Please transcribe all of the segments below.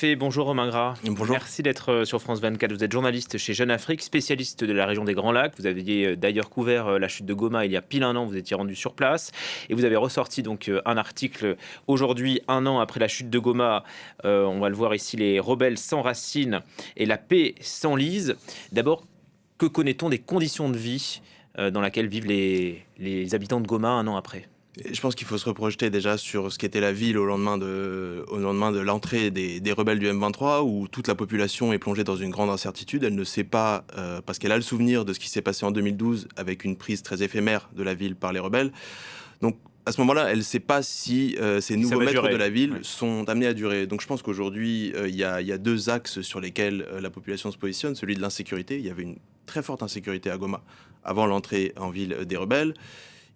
effet, bonjour Romain Gras. Bonjour. Merci d'être sur France 24. Vous êtes journaliste chez Jeune Afrique, spécialiste de la région des Grands Lacs. Vous aviez d'ailleurs couvert la chute de Goma il y a pile un an. Vous étiez rendu sur place et vous avez ressorti donc un article aujourd'hui, un an après la chute de Goma. On va le voir ici, les rebelles sans racines et la paix sans Lise. D'abord, que connaît-on des conditions de vie dans lesquelles vivent les habitants de Goma un an après ? Je pense qu'il faut se reprojeter déjà sur ce qu'était la ville au lendemain de l'entrée des rebelles du M23, où toute la population est plongée dans une grande incertitude. Elle ne sait pas, parce qu'elle a le souvenir de ce qui s'est passé en 2012, avec une prise très éphémère de la ville par les rebelles. Donc, à ce moment-là, elle ne sait pas si ces nouveaux maîtres de la ville sont amenés à durer. Donc je pense qu'aujourd'hui, il y a deux axes sur lesquels la population se positionne. Celui de l'insécurité. Il y avait une très forte insécurité à Goma avant l'entrée en ville des rebelles.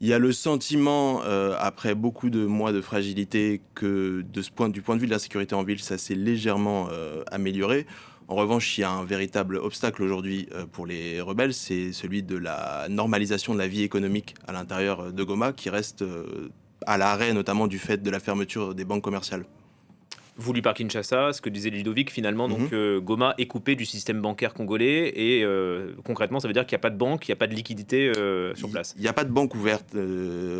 Il y a le sentiment, après beaucoup de mois de fragilité, que du point de vue de l'insécurité en ville, ça s'est légèrement amélioré. En revanche, il y a un véritable obstacle aujourd'hui pour les rebelles, c'est celui de la normalisation de la vie économique à l'intérieur de Goma, qui reste à l'arrêt, notamment du fait de la fermeture des banques commerciales. Voulu par Kinshasa, ce que disait Ludovic finalement, donc Goma est coupé du système bancaire congolais et concrètement ça veut dire qu'il n'y a pas de banque, il n'y a pas de liquidité sur place. Il n'y a pas de banque ouverte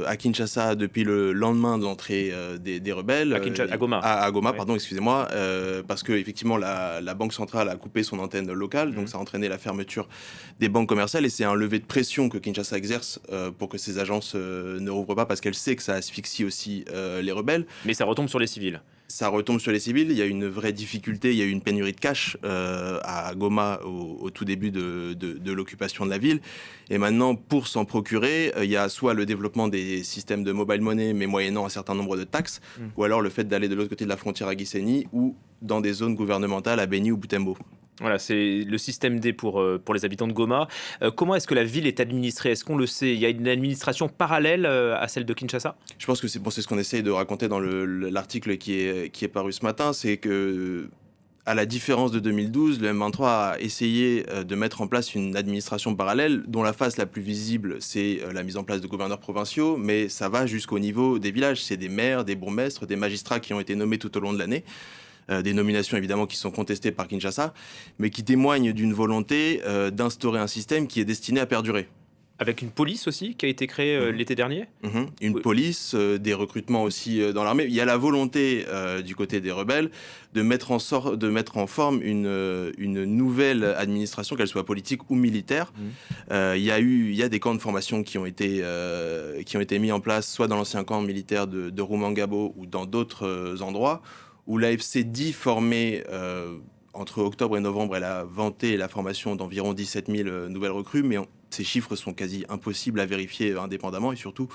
à Kinshasa depuis le lendemain de l'entrée des rebelles. À Goma. À Goma, ouais. pardon, excusez-moi, parce que effectivement la banque centrale a coupé son antenne locale, donc ça a entraîné la fermeture des banques commerciales et c'est un levier de pression que Kinshasa exerce pour que ces agences ne rouvrent pas parce qu'elle sait que ça asphyxie aussi les rebelles. Mais ça retombe sur les civils. Ça retombe sur les civils, il y a une vraie difficulté, il y a eu une pénurie de cash à Goma au tout début de l'occupation de la ville. Et maintenant, pour s'en procurer, il y a soit le développement des systèmes de mobile money, mais moyennant un certain nombre de taxes, ou alors le fait d'aller de l'autre côté de la frontière à Gisenyi, ou dans des zones gouvernementales à Beni ou Butembo. Voilà, c'est le système D pour les habitants de Goma. Comment est-ce que la ville est administrée ? Est-ce qu'on le sait ? Il y a une administration parallèle à celle de Kinshasa ? Je pense que c'est ce qu'on essaye de raconter dans l'article qui est paru ce matin, c'est que à la différence de 2012, le M23 a essayé de mettre en place une administration parallèle dont la face la plus visible, c'est la mise en place de gouverneurs provinciaux, mais ça va jusqu'au niveau des villages. C'est des maires, des bourgmestres, des magistrats qui ont été nommés tout au long de l'année. Des nominations évidemment qui sont contestées par Kinshasa, mais qui témoignent d'une volonté d'instaurer un système qui est destiné à perdurer. Avec une police aussi qui a été créée l'été dernier ? Une police, des recrutements aussi dans l'armée. Il y a la volonté du côté des rebelles de mettre en forme une nouvelle administration, qu'elle soit politique ou militaire. Il y a des camps de formation qui ont été mis en place, soit dans l'ancien camp militaire de Rumangabo ou dans d'autres endroits, où l'AFC dit former entre octobre et novembre, elle a vanté la formation d'environ 17 000 nouvelles recrues, mais ces chiffres sont quasi impossibles à vérifier indépendamment, et surtout,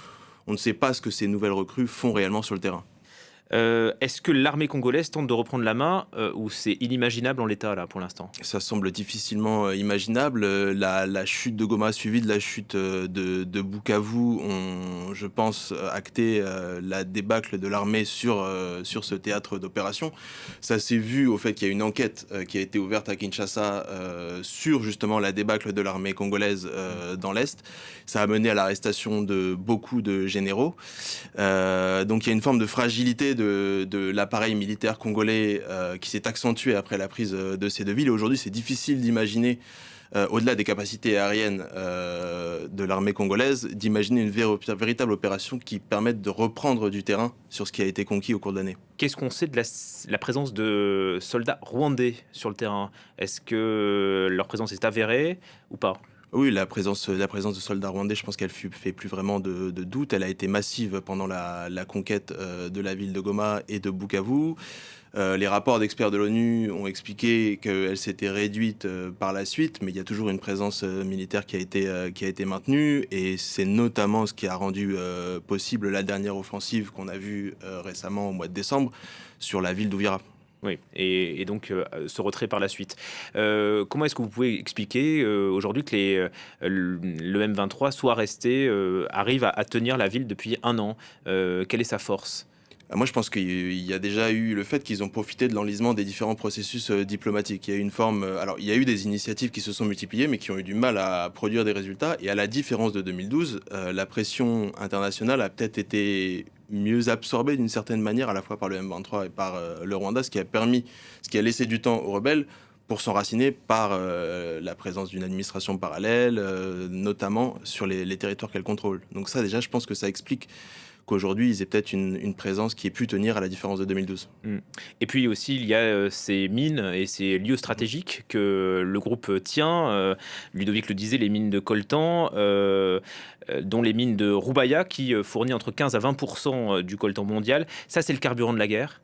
on ne sait pas ce que ces nouvelles recrues font réellement sur le terrain. Est-ce que l'armée congolaise tente de reprendre la main ou c'est inimaginable en l'état là pour l'instant ? Ça semble difficilement imaginable. La chute de Goma suivie de la chute de Bukavu ont, je pense, acté la débâcle de l'armée sur ce théâtre d'opération. Ça s'est vu au fait qu'il y a une enquête qui a été ouverte à Kinshasa sur justement la débâcle de l'armée congolaise dans l'Est. Ça a mené à l'arrestation de beaucoup de généraux. Donc il y a une forme de fragilité de l'appareil militaire congolais qui s'est accentué après la prise de ces deux villes. Et aujourd'hui, c'est difficile d'imaginer, au-delà des capacités aériennes de l'armée congolaise, d'imaginer une véritable opération qui permette de reprendre du terrain sur ce qui a été conquis au cours de l'année. Qu'est-ce qu'on sait de la présence de soldats rwandais sur le terrain ? Est-ce que leur présence est avérée ou pas ? Oui, la présence de soldats rwandais, je pense qu'elle fait plus vraiment de doute. Elle a été massive pendant la conquête de la ville de Goma et de Bukavu. Les rapports d'experts de l'ONU ont expliqué qu'elle s'était réduite par la suite, mais il y a toujours une présence militaire qui a été maintenue, et c'est notamment ce qui a rendu possible la dernière offensive qu'on a vue récemment au mois de décembre sur la ville d'Ouvira. Oui, et donc ce retrait par la suite. Comment est-ce que vous pouvez expliquer aujourd'hui que le M23 soit resté, arrive à tenir la ville depuis un an ? Quelle est sa force ? Moi, je pense qu'il y a déjà eu le fait qu'ils ont profité de l'enlisement des différents processus diplomatiques. Il y a eu une forme, alors il y a eu des initiatives qui se sont multipliées, mais qui ont eu du mal à produire des résultats. Et à la différence de 2012, la pression internationale a peut-être été mieux absorbé d'une certaine manière, à la fois par le M23 et par le Rwanda, ce qui a laissé du temps aux rebelles pour s'enraciner par la présence d'une administration parallèle, notamment sur les territoires qu'elle contrôle. Donc ça, déjà, je pense que ça explique qu'aujourd'hui, ils aient peut-être une présence qui ait pu tenir à la différence de 2012. Et puis aussi, il y a ces mines et ces lieux stratégiques que le groupe tient. Ludovic le disait, les mines de coltan, dont les mines de Roubaïa, qui fournit entre 15 à 20% du coltan mondial. Ça, c'est le carburant de la guerre.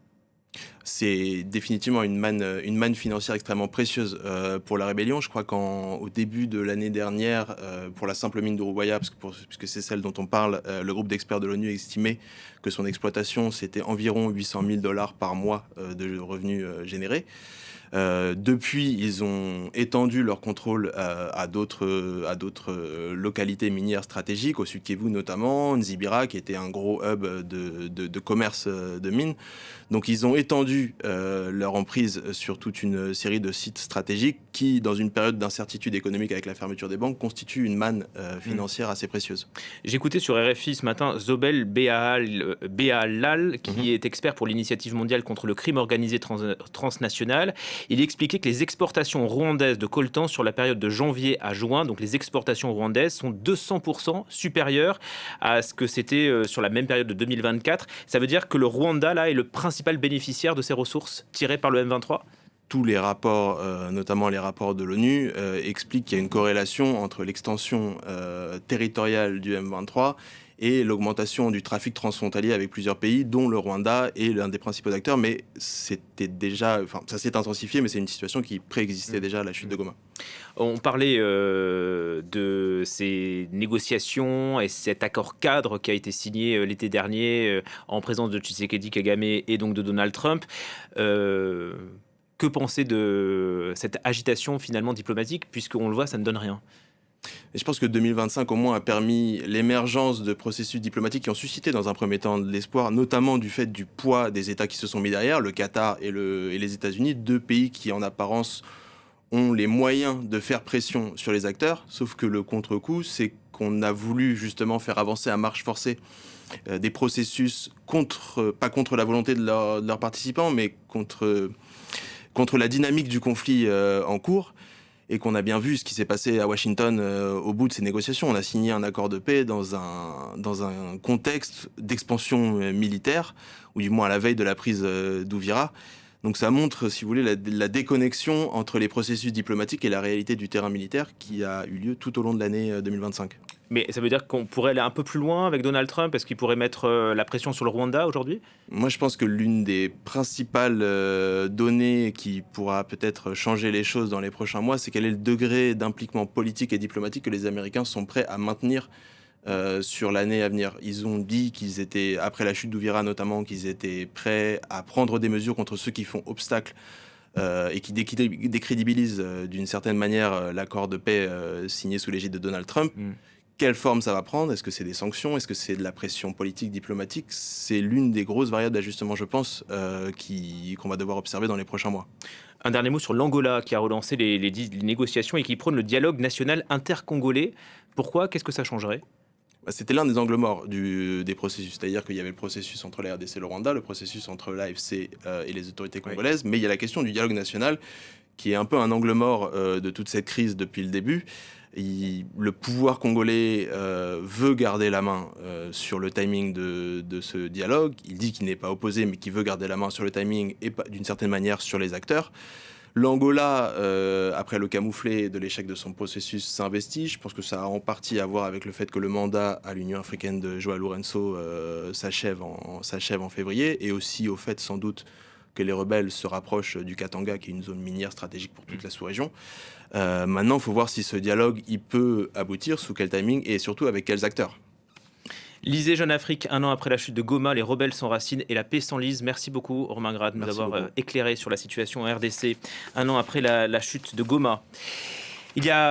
C'est définitivement une manne financière extrêmement précieuse pour la rébellion. Je crois qu'au début de l'année dernière, pour la simple mine de Roubaïa, puisque c'est celle dont on parle, le groupe d'experts de l'ONU estimait que son exploitation, c'était environ 800 000 $ par mois de revenus générés. Depuis, ils ont étendu leur contrôle à d'autres localités minières stratégiques, au sud Kivu notamment, Nzibira, qui était un gros hub de commerce de mines. Donc ils ont étendu leur emprise sur toute une série de sites stratégiques qui, dans une période d'incertitude économique avec la fermeture des banques, constituent une manne financière assez précieuse. J'écoutais sur RFI ce matin Zobel Bealal, qui est expert pour l'initiative mondiale contre le crime organisé transnational. Il expliquait que les exportations rwandaises de coltan sur la période de janvier à juin, donc les exportations rwandaises, sont 200% supérieures à ce que c'était sur la même période de 2024. Ça veut dire que le Rwanda, là, est le principal bénéficiaire de ces ressources tirées par le M23 ? Tous les rapports, notamment les rapports de l'ONU, expliquent qu'il y a une corrélation entre l'extension territoriale du M23 et l'augmentation du trafic transfrontalier avec plusieurs pays, dont le Rwanda est l'un des principaux acteurs. Mais ça s'est intensifié, mais c'est une situation qui préexistait déjà à la chute de Goma. On parlait de ces négociations et cet accord cadre qui a été signé l'été dernier en présence de Tshisekedi Kagame et donc de Donald Trump. Que penser de cette agitation finalement diplomatique, puisqu'on le voit, ça ne donne rien? Et je pense que 2025 au moins a permis l'émergence de processus diplomatiques qui ont suscité dans un premier temps de l'espoir, notamment du fait du poids des États qui se sont mis derrière, le Qatar et les États-Unis, deux pays qui en apparence ont les moyens de faire pression sur les acteurs, sauf que le contre-coup, c'est qu'on a voulu justement faire avancer à marche forcée des processus pas contre la volonté de leurs participants, mais contre la dynamique du conflit en cours. Et qu'on a bien vu ce qui s'est passé à Washington au bout de ces négociations. On a signé un accord de paix dans un contexte d'expansion militaire, ou du moins à la veille de la prise d'Ouvira. Donc ça montre, si vous voulez, la déconnexion entre les processus diplomatiques et la réalité du terrain militaire qui a eu lieu tout au long de l'année 2025. Mais ça veut dire qu'on pourrait aller un peu plus loin avec Donald Trump? Est-ce qu'il pourrait mettre la pression sur le Rwanda aujourd'hui? Moi, je pense que l'une des principales données qui pourra peut-être changer les choses dans les prochains mois, c'est quel est le degré d'impliquement politique et diplomatique que les Américains sont prêts à maintenir sur l'année à venir. Ils ont dit qu'ils étaient, après la chute d'Ouvira notamment, qu'ils étaient prêts à prendre des mesures contre ceux qui font obstacle et qui décrédibilisent d'une certaine manière l'accord de paix signé sous l'égide de Donald Trump. Quelle forme ça va prendre? Est-ce que c'est des sanctions? Est-ce que c'est de la pression politique, diplomatique? C'est l'une des grosses variables d'ajustement, je pense, qu'on va devoir observer dans les prochains mois. Un dernier mot sur l'Angola qui a relancé les négociations et qui prône le dialogue national intercongolais. Pourquoi? Qu'est-ce que ça changerait? C'était l'un des angles morts des processus. C'est-à-dire qu'il y avait le processus entre la RDC et le Rwanda, le processus entre l'AFC et les autorités congolaises, mais il y a la question du dialogue national qui est un peu un angle mort de toute cette crise depuis le début. Le pouvoir congolais veut garder la main sur le timing de ce dialogue. Il dit qu'il n'est pas opposé, mais qu'il veut garder la main sur le timing et d'une certaine manière sur les acteurs. L'Angola, après le camouflet de l'échec de son processus, s'investit. Je pense que ça a en partie à voir avec le fait que le mandat à l'Union africaine de João Lourenço s'achève en février, et aussi au fait sans doute que les rebelles se rapprochent du Katanga, qui est une zone minière stratégique pour toute la sous-région. Maintenant, il faut voir si ce dialogue il peut aboutir, sous quel timing et surtout avec quels acteurs. Lisez Jeune Afrique, un an après la chute de Goma, les rebelles s'enracinent et la paix s'enlise. Merci beaucoup, Romain Grade, de nous avoir éclairé sur la situation en RDC, un an après la chute de Goma. Il y a